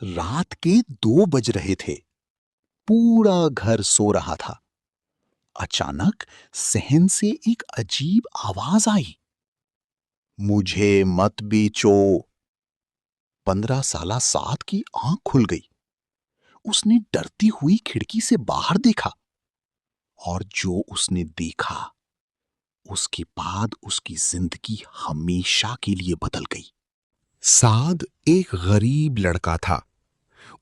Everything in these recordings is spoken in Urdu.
رات کے 2 بج رہے تھے۔ پورا گھر سو رہا تھا۔ اچانک صحن سے ایک عجیب آواز آئی، مجھے مت بیچو۔ 15 سالہ سعد کی آنکھ کھل گئی۔ اس نے ڈرتی ہوئی کھڑکی سے باہر دیکھا، اور جو اس نے دیکھا اس کے بعد اس کی زندگی ہمیشہ کے لیے بدل گئی۔ سعد ایک غریب لڑکا تھا۔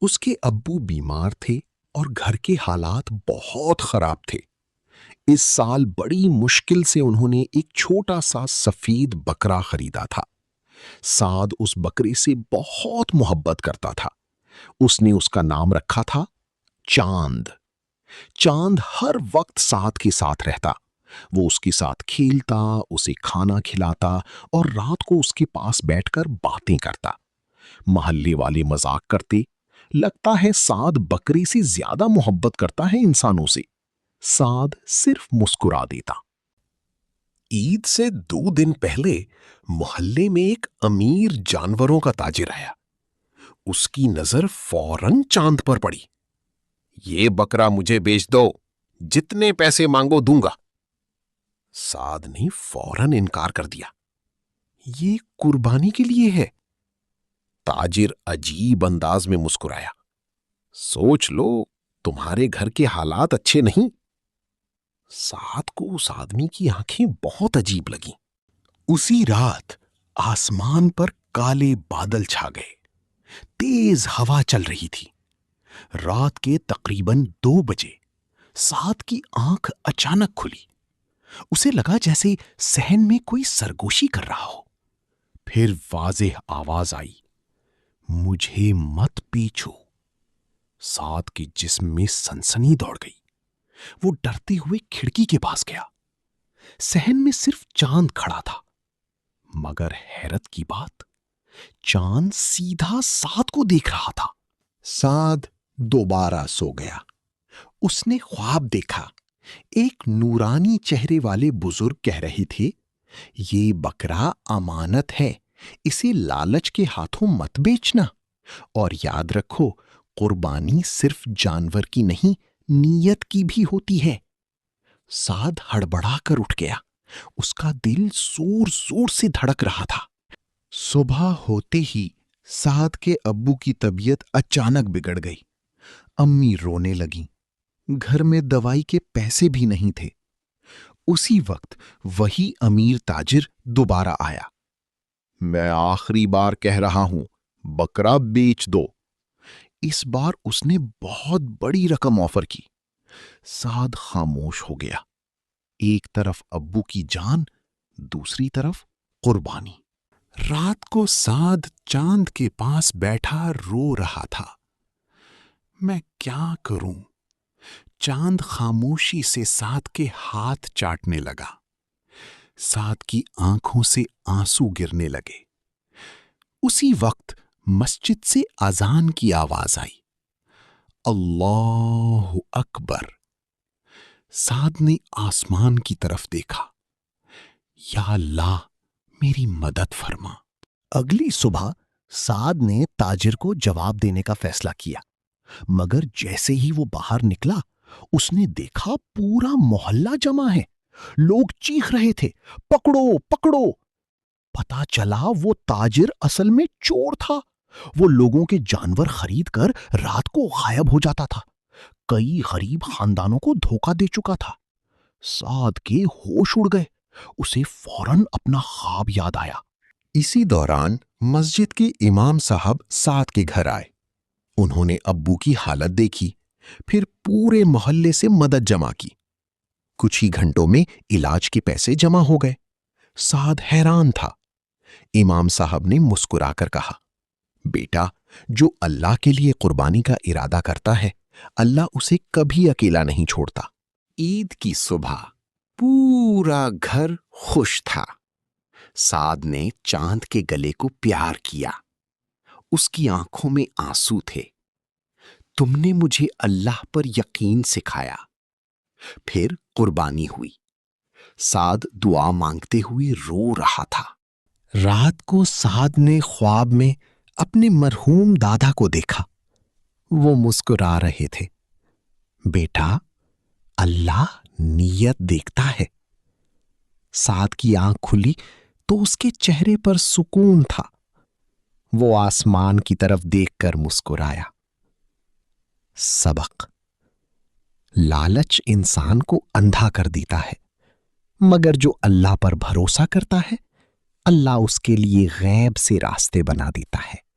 اس کے ابو بیمار تھے اور گھر کے حالات بہت خراب تھے۔ اس سال بڑی مشکل سے انہوں نے ایک چھوٹا سا سفید بکرا خریدا تھا۔ سعد اس بکرے سے بہت محبت کرتا تھا۔ اس نے اس کا نام رکھا تھا چاند۔ چاند ہر وقت سعد کے ساتھ رہتا۔ وہ اس کے ساتھ کھیلتا، اسے کھانا کھلاتا اور رات کو اس کے پاس بیٹھ کر باتیں کرتا۔ محلے والے مذاق کرتے، لگتا ہے سعد بکری سے زیادہ محبت کرتا ہے انسانوں سے۔ سعد صرف مسکرا دیتا۔ عید سے 2 دن پہلے محلے میں ایک امیر جانوروں کا تاجر آیا۔ اس کی نظر فوراً چاند پر پڑی۔ یہ بکرا مجھے بیچ دو، جتنے پیسے مانگو دوں گا۔ سعد نے فوراً انکار کر دیا۔ یہ قربانی کے لیے ہے۔ تاجر عجیب انداز میں مسکرایا۔ سوچ لو، تمہارے گھر کے حالات اچھے نہیں۔ سعد کو اس آدمی کی آنکھیں بہت عجیب لگیں۔ اسی رات آسمان پر کالے بادل چھا گئے۔ تیز ہوا چل رہی تھی۔ رات کے تقریباً 2 بجے سعد کی آنکھ اچانک کھلی۔ اسے لگا جیسے صحن میں کوئی سرگوشی کر رہا ہو۔ پھر واضح آواز آئی، مجھے مت پیچھو۔ سعد کے جسم میں سنسنی دوڑ گئی۔ وہ ڈرتے ہوئے کھڑکی کے پاس گیا۔ صحن میں صرف چاند کھڑا تھا، مگر حیرت کی بات، چاند سیدھا سعد کو دیکھ رہا تھا۔ سعد دوبارہ سو گیا۔ اس نے خواب دیکھا۔ ایک نورانی چہرے والے بزرگ کہہ رہے تھے، یہ بکرا امانت ہے، اسے لالچ کے ہاتھوں مت بیچنا، اور یاد رکھو قربانی صرف جانور کی نہیں، نیت کی بھی ہوتی ہے۔ سعد ہڑبڑا کر اٹھ گیا۔ اس کا دل زور زور سے دھڑک رہا تھا۔ صبح ہوتے ہی سعد کے ابو کی طبیعت اچانک بگڑ گئی۔ امی رونے لگیں۔ گھر میں دوائی کے پیسے بھی نہیں تھے۔ اسی وقت وہی امیر تاجر دوبارہ آیا۔ میں آخری بار کہہ رہا ہوں، بکرا بیچ دو۔ اس بار اس نے بہت بڑی رقم آفر کی۔ سعد خاموش ہو گیا۔ ایک طرف ابو کی جان، دوسری طرف قربانی۔ رات کو سعد چاند کے پاس بیٹھا رو رہا تھا۔ میں کیا کروں؟ چاند خاموشی سے سعد کے ہاتھ چاٹنے لگا۔ سعد کی آنکھوں سے آنسو گرنے لگے۔ اسی وقت مسجد سے اذان کی آواز آئی، اللہ اکبر۔ سعد نے آسمان کی طرف دیکھا، یا اللہ میری مدد فرما۔ اگلی صبح سعد نے تاجر کو جواب دینے کا فیصلہ کیا، مگر جیسے ہی وہ باہر نکلا اس نے دیکھا پورا محلہ جمع ہے۔ لوگ چیخ رہے تھے، پکڑو پکڑو۔ پتا چلا وہ تاجر اصل میں چور تھا۔ وہ لوگوں کے جانور خرید کر رات کو غائب ہو جاتا تھا۔ کئی غریب خاندانوں کو دھوکہ دے چکا تھا۔ سعد کے ہوش اڑ گئے۔ اسے فوراً اپنا خواب یاد آیا۔ اسی دوران مسجد کے امام صاحب سعد کے گھر آئے۔ انہوں نے ابو کی حالت دیکھی، پھر پورے محلے سے مدد جمع کی۔ کچھ ہی گھنٹوں میں علاج کے پیسے جمع ہو گئے۔ سعد حیران تھا۔ امام صاحب نے مسکرا کر کہا، بیٹا، جو اللہ کے لیے قربانی کا ارادہ کرتا ہے، اللہ اسے کبھی اکیلا نہیں چھوڑتا۔ عید کی صبح پورا گھر خوش تھا۔ سعد نے چاند کے گلے کو پیار کیا۔ اس کی آنکھوں میں آنسو تھے۔ تم نے مجھے اللہ پر یقین سکھایا۔ پھر قربانی ہوئی۔ سعد دعا مانگتے ہوئے رو رہا تھا۔ رات کو سعد نے خواب میں اپنے مرحوم دادا کو دیکھا۔ وہ مسکرا رہے تھے۔ بیٹا، اللہ نیت دیکھتا ہے۔ سعد کی آنکھ کھلی تو اس کے چہرے پر سکون تھا۔ وہ آسمان کی طرف دیکھ کر مسکرایا۔ سبق: لالچ انسان کو اندھا کر دیتا ہے، مگر جو اللہ پر بھروسہ کرتا ہے، اللہ اس کے لیے غیب سے راستے بنا دیتا ہے۔